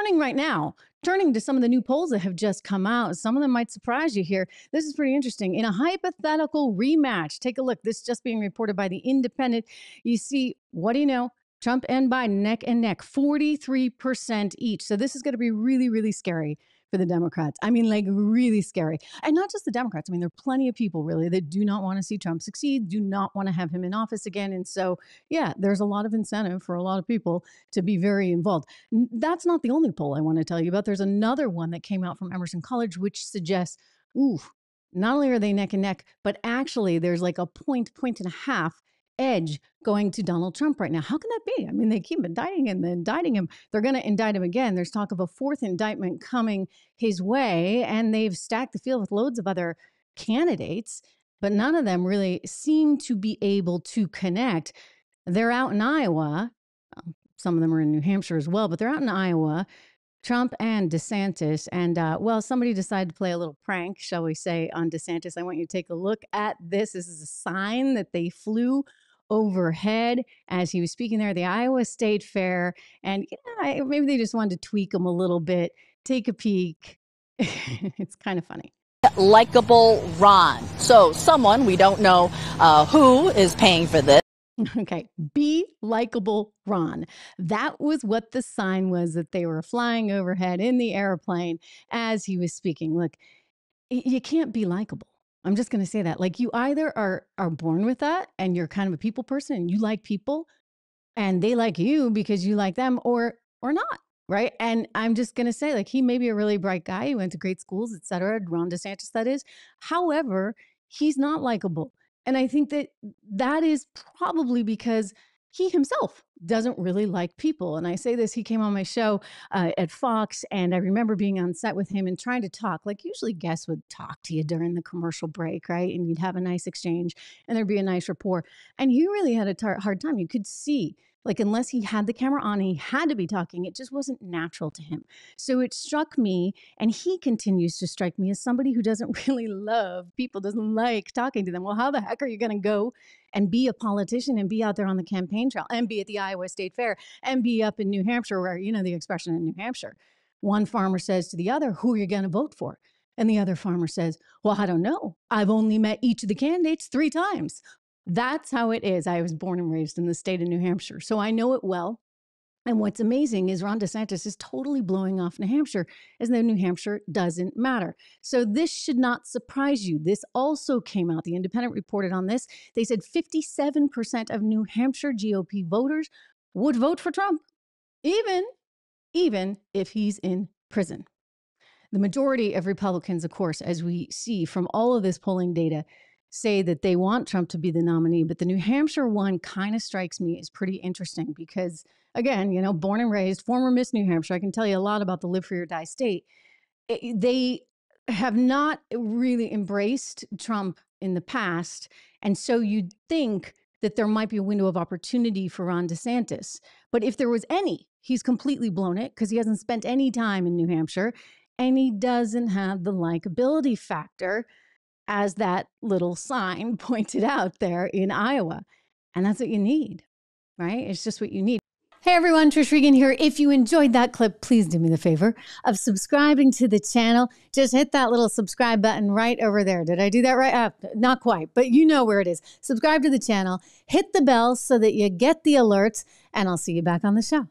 turning right now, turning to some of the new polls that have just come out. Some of them might surprise you here. This is pretty interesting. In a hypothetical rematch, take a look. This is just being reported by The Independent. You see, what do you know? Trump and Biden neck and neck, 43% each. So this is going to be really, really scary for the Democrats. I mean, like really scary. And not just the Democrats. I mean, there are plenty of people really that do not want to see Trump succeed, do not want to have him in office again. And so, yeah, there's a lot of incentive for a lot of people to be very involved. That's not the only poll I want to tell you about. There's another one that came out from Emerson College, which suggests, ooh, not only are they neck and neck, but actually there's like a point and a half edge going to Donald Trump right now. How can that be? I mean, they keep indicting him, indicting him. They're going to indict him again. There's talk of a fourth indictment coming his way, and they've stacked the field with loads of other candidates, but none of them really seem to be able to connect. They're out in Iowa. Some of them are in New Hampshire as well, but they're out in Iowa. Trump and DeSantis. And, well, somebody decided to play a little prank, shall we say, on DeSantis. I want you to take a look at this. This is a sign that they flew overhead as he was speaking there at the Iowa State Fair. And maybe they just wanted to tweak him a little bit. Take a peek. It's kind of funny. Likeable Ron. So someone, we don't know who is paying for this. Okay, be likable, Ron. That was what the sign was that they were flying overhead in the airplane as he was speaking. Look, you can't be likable. I'm just going to say that. Like, you either are born with that and you're kind of a people person and you like people and they like you because you like them, or not, right? And I'm just going to say, like, he may be a really bright guy. He went to great schools, et cetera. Ron DeSantis, that is. However, he's not likable. And I think that is probably because he himself doesn't really like people. And I say this, he came on my show at Fox, and I remember being on set with him and trying to talk. Like, usually guests would talk to you during the commercial break, right? And you'd have a nice exchange and there'd be a nice rapport. And he really had a hard time. You could see, like, unless he had the camera on, he had to be talking. It just wasn't natural to him. So it struck me, and he continues to strike me as somebody who doesn't really love people, doesn't like talking to them. Well, how the heck are you going to go and be a politician and be out there on the campaign trail and be at the Iowa State Fair and be up in New Hampshire, where, you know, the expression in New Hampshire, one farmer says to the other, who are you going to vote for? And the other farmer says, well, I don't know. I've only met each of the candidates 3 times. That's how it is. I was born and raised in the state of New Hampshire, so I know it well. And what's amazing is Ron DeSantis is totally blowing off New Hampshire, as though New Hampshire doesn't matter. So this should not surprise you. This also came out. The Independent reported on this. They said 57% of New Hampshire GOP voters would vote for Trump, even if he's in prison. The majority of Republicans, of course, as we see from all of this polling data, say that they want Trump to be the nominee. But the New Hampshire one kind of strikes me as pretty interesting because, again, you know, born and raised, former Miss New Hampshire, I can tell you a lot about the live free or die state. They have not really embraced Trump in the past. And so you'd think that there might be a window of opportunity for Ron DeSantis. But if there was any, he's completely blown it because he hasn't spent any time in New Hampshire and he doesn't have the likability factor, as that little sign pointed out there in Iowa. And that's what you need, right? It's just what you need. Hey everyone, Trish Regan here. If you enjoyed that clip, please do me the favor of subscribing to the channel. Just hit that little subscribe button right over there. Did I do that right? Not quite, but you know where it is. Subscribe to the channel, hit the bell so that you get the alerts, and I'll see you back on the show.